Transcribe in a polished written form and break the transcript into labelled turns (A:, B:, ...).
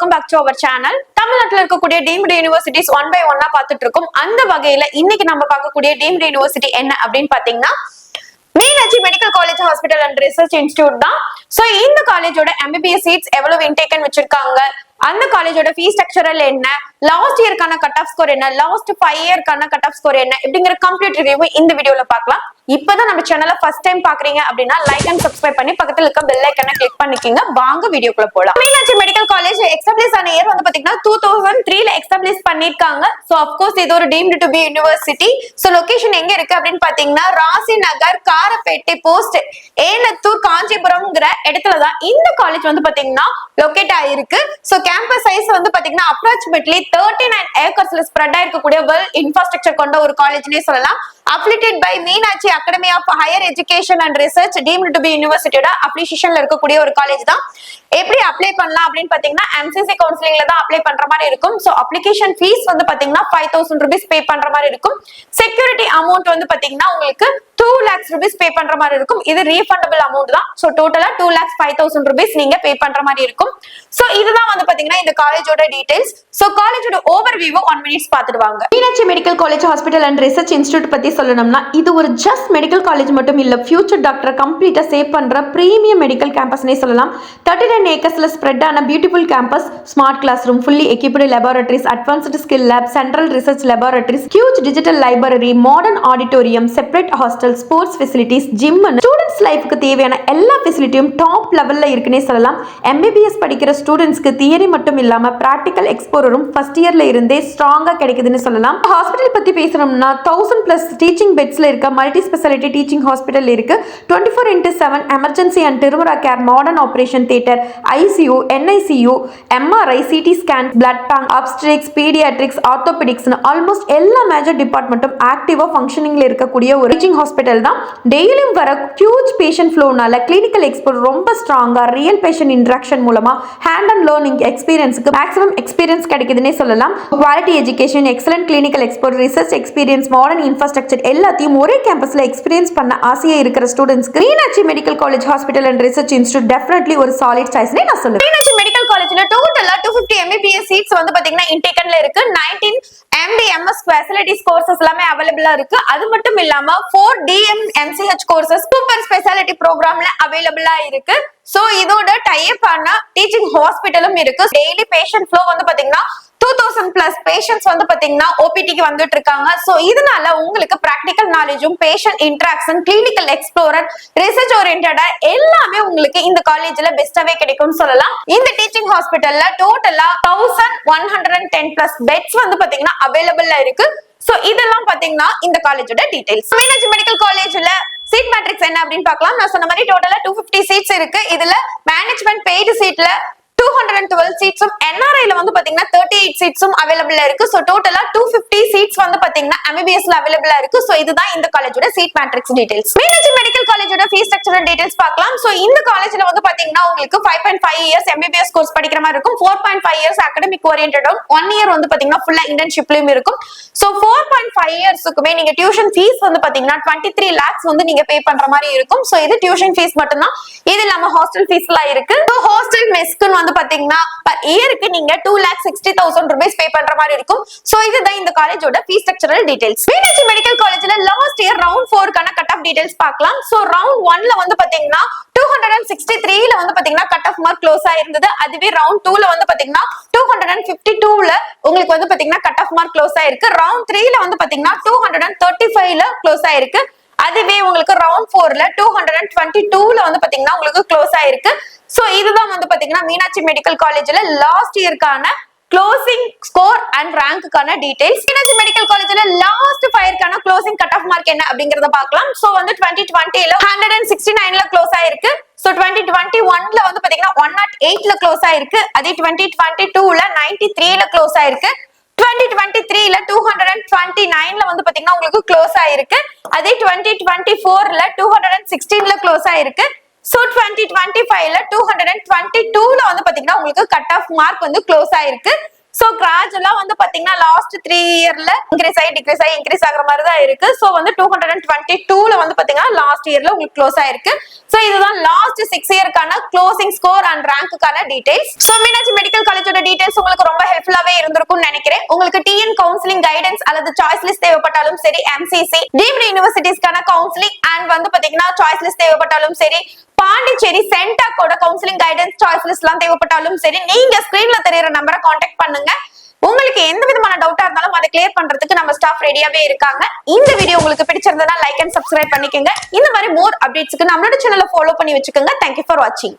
A: Welcome back to our channel. தமிழ்நாட்டில் இருக்கக்கூடிய deemed universities one by ஒன்னா பார்த்துட்டு இருக்கோம். அந்த வகையில இன்னைக்கு நம்ம பார்க்கக்கூடிய டீம்டு யூனிவர்சிட்டி என்ன அப்படின்னு பாத்தீங்கன்னா Meenakshi medical college hospital and research institute தான். சோ இந்த காலேஜோட MBBS சீட்ஸ் எவ்வளவு இன்டேக்கன் வச்சிருக்காங்க, அந்த காலேஜோட ஃபீஸ் ஸ்ட்ரக்சரல் என்ன, லாஸ்ட் இயர்க்கான கட் ஆஃப் ஸ்கோர் என்ன, லாஸ்ட் 5 இயர்க்கான கட் ஆஃப் ஸ்கோர் என்ன இப்படிங்கிற கம்ப்ளீட் ரிவ்யூ இந்த வீடியோல பார்க்கலாம். இப்பதான் நம்ம சேனலை ஃபர்ஸ்ட் டைம் பாக்குறீங்க அப்படின்னா லைக் அண்ட் சப்ஸ்கிரைப் பண்ணி பக்கத்துல இருக்க பெல் ஐகானை கிளிக் பண்ணிக்கங்க. வாங்க வீடியோக்குள்ள போலாம். மீனாட்சி மெடிக்கல் காலேஜ் எஸ்டாப்லிஷ் ஆன இயர் வந்து பாத்தீங்கன்னா 2003ல எஸ்டாப்லிஷ் பண்ணிருக்காங்க. சோ ஆஃப் கோர்ஸ் இது ஒரு deemed to be university. So location எங்க இருக்கு அப்படின்னு பாத்தீங்கன்னா ராசி நகர், காரப்பேட்டை போஸ்ட், ஏலத்தூர், காஞ்சிபுரம்ங்கிற இடத்துலதான் இந்த காலேஜ் வந்து பாத்தீங்கன்னா லொகேட் ஆயிருக்கு. சோ கேம்பஸ் சைஸ் வந்து பாத்தீங்கன்னா அப்ராக்சிமேட்லி 39 ஏக்கர்ஸ்ல ஸ்ப்ரெட் ஆயிருக்கக்கூடிய வெல் இன்ஃப்ராஸ்ட்ரக்சர் கொண்ட ஒரு காலேஜ்னே சொல்லலாம். Affiliated by Meenakshi academy of higher education and research deemed to be யூனிவர்சிட்டியோட அப்ளிகேஷன்ல இருக்கக்கூடிய ஒரு காலேஜ் தான். எப்படி அப்ளை பண்ணலாம் அப்படின்னு பாத்தீங்கன்னா MCC கவுன்சிலிங்ல தான் அப்ளை பண்ற மாதிரி இருக்கும். சோ அப்ளிகேஷன் ஃபீஸ் வந்து பாத்தீங்கன்னா 5000 rupees பே பண்ற மாதிரி இருக்கும். செக்யூரிட்டி அமௌண்ட் வந்து பாத்தீங்கன்னா உங்களுக்கு 2 lakhs rupees பே பண்ற மாதிரி இருக்கும். இது ரீஃபண்டபிள் அமௌண்ட் தான். சோ டோட்டலா 2,05,000 rupees நீங்க பே பண்ற மாதிரி இருக்கும். சோ இதுதான் வந்து பாத்தீங்கன்னா இந்த காலேஜோட டீடைல்ஸ். சோ காலேஜோட ஓவர்வியூ 1 minute பாத்துடுவாங்க. Meenakshi medical college hospital and research institute பத்தி சொல்லணும்னா இது ஒரு ஜஸ்ட் மெடிக்கல் காலேஜ் மட்டும் இல்ல, ஃபியூச்சர் டாக்டர் கம்ப்ளீட்டா சேவ் பண்ற பிரீமியம் மெடிக்கல் கேம்பஸ்னே சொல்லலாம். 39 ஏக்கர்ஸ்ல ஸ்ப்ரெட் ஆன beautiful campus, smart class room, fully equipped laboratories, advanced skill lab, central research laboratories, huge digital library, modern auditorium, separate hostel, sports facilities, gym, students லைஃப்க்கு தேவையான எல்லா ஃபெசிலிட்டியும் டாப் லெவல்ல இருக்குன்னே சொல்லலாம். MBBS படிக்கிற ஸ்டூடெண்ட்ஸ்க்கு தியரி மட்டும் இல்லாம பிராக்டிகல் எக்ஸ்போரரும் ஃபர்ஸ்ட் இயர்ல இருந்தே ஸ்ட்ராங்கா கிடைக்குதுன்னு சொல்லலாம். ஹாஸ்பிட்டல் பத்தி பேசணும்னா 1000+ டீச்சிங் பெட்ஸ்ல இருக்க மல்டி ஸ்பெஷாலிட்டி டீச்சிங் ஹாஸ்பிட்டல் இருக்கு. 24/7 emergency and trauma care, modern operation theatre, ICU, NICU, MRI, CT scan, blood bank, obstetrics, paediatrics, ஆர்த்தோபெடிக்ஸ்னு ஆல்மோஸ்ட் எல்லா மேஜர் டிபார்ட்மெண்ட்டும் ஆக்டிவா ஃபங்க்ஷனிங்ல இருக்கக்கூடிய ஒரு டீச்சிங் ஹாஸ்பிட்டல் தான். டெய்லியும் வர ஹியூஜ் பேஷண்ட் ஃப்ளோனால கிளினிக்கல் எக்ஸ்போர்ட் ரொம்ப ஸ்ட்ராங்கா ரியல் பேஷண்ட் இன்டராக்ஷன் மூலமா ஹேண்ட் அண்ட் லேர்னிங் எக்ஸ்பீரியன்ஸ்க்கு மேக்ஸிமம் எக்ஸ்பீரியன்ஸ் கிடைக்குதுன்னே சொல்லலாம். Quality education, excellent clinical exposure, research experience, modern infrastructure எல்லாத்தையும் ஒரே கேம்பஸ்ல எக்ஸ்பீரியன்ஸ் பண்ண ஆசையா இருக்கிற ஸ்டூடெண்ட்ஸ்க்கு Meenakshi medical college hospital and research institute definitely ஒரு சாலிட் சாய்ஸ்னே நான் சொல்லுவேன். மீனாட்சி மெடிக்கல் காலேஜ்ல டோட்டலா 250 MBBS சீட்ஸ் வந்து பாத்தீங்கன்னா இன்டேக்கன்ல இருக்கு. 19 MD MS ஃபெசிலிட்டிஸ் கோர்சஸ் எல்லாமே அவைலபிளா இருக்கு. அது மட்டும் இல்லாம 4 DM MCH courses super speciality ப்ரோக்ராம்ல அவைலபிளா இருக்கு. சோ இதோட டைப் ஆன டீச்சிங் ஹாஸ்பிட்டலும் இருக்கு. டெய்லி பேஷண்ட் ஃப்ளோ வந்து பாத்தீங்கன்னா 2000+ பேஷண்ட்ஸ் வந்து பாத்தீங்கன்னா OPTக்கு வந்துட்டு இருக்காங்க. சோ இதனால உங்களுக்கு பிராக்டிகல் நாலேஜும், patient interaction, clinical exposure, research ஓரியன்டா எல்லாமே உங்களுக்கு இந்த காலேஜ்ல பெஸ்டாவே கிடைக்கும்னு சொல்லலாம். இந்த டீச்சிங் ஹாஸ்பிட்டல்ல டோட்டலா 1110+ பெட்ஸ் வந்து பாத்தீங்கன்னா அவைலபிளா இருக்கு. சோ இதெல்லாம் பாத்தீங்கன்னா இந்த காலேஜோட டீடைல்ஸ். மீனாட்சி மெடிக்கல் காலேஜ்ல சீட் மேட்ரிக்ஸ் என்ன அப்படின்னு பார்க்கலாம். நான் சொன்ன மாதிரி டோட்டலா 250 சீட்ஸ் இருக்கு. இதுல மேனேஜ்மெண்ட் பெய்டு சீட்ல 212 சீட்ஸும், NRIல வந்து பாத்தீங்கன்னா 38 சீட்ஸும் அவைலபிளா இருக்கு. சோ டோட்டலா 250 சீட்ஸ் வந்து பாத்தீங்கன்னா MBBSல அவைலபிளா இருக்கு. சோ இதுதான் இந்த காலேஜோட seat matrix details. Meenakshi medical காலேஜோட ஃபீஸ் ஸ்ட்ரக்சர் டீடைல்ஸ் பார்க்கலாம். சோ இந்த காலேஜ்ல வந்து பாத்தீங்கன்னா உங்களுக்கு 5.5 இயர்ஸ் MBBS கோர்ஸ் படிக்கிற மாதிரி இருக்கும். 4.5 இயர்ஸ் அகாடமிக் ஓரியன்டடும், 1 இயர் வந்து பாத்தீங்கன்னா ஃபுல்லா இன்டர்ன்ஷிப்லயும் இருக்கும். சோ 4.5 இயர்ஸ்க்குமே நீங்க டியூஷன் ஃபீஸ் வந்து பாத்தீங்கன்னா 23 lakhs வந்து நீங்க பே பண்ற மாதிரி இருக்கும். சோ இது டியூஷன் ஃபீஸ் மட்டும் தான். இது இல்லாம ஹாஸ்டல் ஃபீஸ்லாம் இருக்கு. சோ ஹாஸ்டல் மெஸ்க்கு வந்து பாத்தீங்கன்னா பர் இயருக்கு நீங்க 2,60,000 rupees பே பண்ற மாதிரி இருக்கும். சோ இதுதான் இந்த காலேஜோட ஃபீஸ் ஸ்ட்ரக்சரல் டீடைல்ஸ். மீனாட்சி மெடிக்கல் காலேஜ்ல லாஸ்ட் இயர் ரவுண்ட் 4 கான கட் ஆஃப் டீடைல்ஸ் பார்க்கலாம். சோ ரவுண்ட் 1ல வந்து பாத்தீங்கன்னா 263ல வந்து பாத்தீங்கன்னா கட் ஆஃப் மார்க் க்ளோஸ் ஆயிருந்தது. அதுவே ரவுண்ட் 2ல வந்து பாத்தீங்கன்னா 252ல உங்களுக்கு வந்து பாத்தீங்கன்னா கட் ஆஃப் மார்க் க்ளோஸ் ஆயிருக்கு. ரவுண்ட் 3ல வந்து பாத்தீங்கன்னா 235ல க்ளோஸ் ஆயிருக்கு. அதுவே உங்களுக்கு ரவுண்ட் 4ல 222ல வந்து பாத்தீங்கன்னா உங்களுக்கு க்ளோஸ் ஆயிருக்கு. சோ இதுதான் வந்து பாத்தீங்கன்னா மீனாட்சி மெடிக்கல் காலேஜ்ல லாஸ்ட் இயர்க்கான க்ளோசிங் ஸ்கோர் அண்ட் ரேங்க்குக்கான டீடைல்ஸ். மீனாட்சி மெடிக்கல் காலேஜ்ல லாஸ்ட் 5 கான க்ளோசிங் கட் ஆஃப் மார்க் என்ன அப்படிங்கறத பார்க்கலாம். சோ வந்து 2020ல 169ல க்ளோஸ் ஆயிருக்கு. சோ 2021ல வந்து பாத்தீங்கன்னா 108ல க்ளோஸ் ஆயிருக்கு. அதே 2022ல 93ல க்ளோஸ் ஆயிருக்கு. 2023ல 229ல வந்து பாத்தீங்கன்னா உங்களுக்கு க்ளோஸ் ஆயிருக்கு. அதே 2024ல 216ல க்ளோஸ் ஆயிருக்கு. சோ 2025ல 222ல வந்து பாத்தீங்கன்னா உங்களுக்கு கட் ஆஃப் மார்க் வந்து க்ளோஸ் ஆயிருக்கு. சோ கிராஜுவலா வந்து பாத்தீங்கன்னா லாஸ்ட் 3 இயர்ல இன்க்ரீஸ் ஆகுற மாதிரி தான் இருக்கு. சோ வந்து 222ல வந்து பாத்தீங்கன்னா லாஸ்ட் இயர்ல உங்களுக்கு க்ளோஸ் ஆயிருக்கு. சோ இதுதான் லாஸ்ட் 6 இயர்க்கான க்ளோசிங் ஸ்கோர் அண்ட் ரேங்க்குக்கான டீடைல்ஸ். சோ மீனாட்சி மெடிக்கல் காலேஜோட டீடைல்ஸ் உங்களுக்கு ரொம்ப ஹெல்ப்ஃபுல்லாவே இருந்திருக்கும்னு நினைக்கிறேன். உங்களுக்கு டிஎன் கவுன்சிலிங் கைடன்ஸ் அல்லது சாய்ஸ் லிஸ்ட் தேவைப்பட்டாலும் சரி, எம்சிசி டீம்டு யூனிவர்சிட்டிஸ்க்கான கவுன்சிலிங் அண்ட் வந்து பாத்தீங்கன்னா சாய்ஸ் லிஸ்ட் தேவைப்பட்டாலும் சரி, பாண்டிச்சேரி சென்டாக்கோட கவுன்சிலிங் கைடன்ஸ் சாய்ஸ் லிஸ்ட் எல்லாம் தேவைப்பட்டாலும் சரி, நீங்க ஸ்கிரீன்ல தெரியற நம்பரை கான்டாக்ட் பண்ணுங்க. உங்களுக்கு எந்த விதமான டவுட்டா இருந்தாலும் அதை கிளியர் பண்றதுக்கு நம்ம ஸ்டாஃப் ரெடியாவே இருக்காங்க. இந்த வீடியோ உங்களுக்கு பிடிச்சிருந்தா லைக் அண்ட் சப்ஸ்கிரைப் பண்ணிக்கோங்க. இந்த மாதிரி மோர் அப்டேட்ஸ்க்கு நம்மளோட சேனலை ஃபாலோ பண்ணி வச்சுக்கோங்க. தேங்க்யூ ஃபார் வாட்சிங்.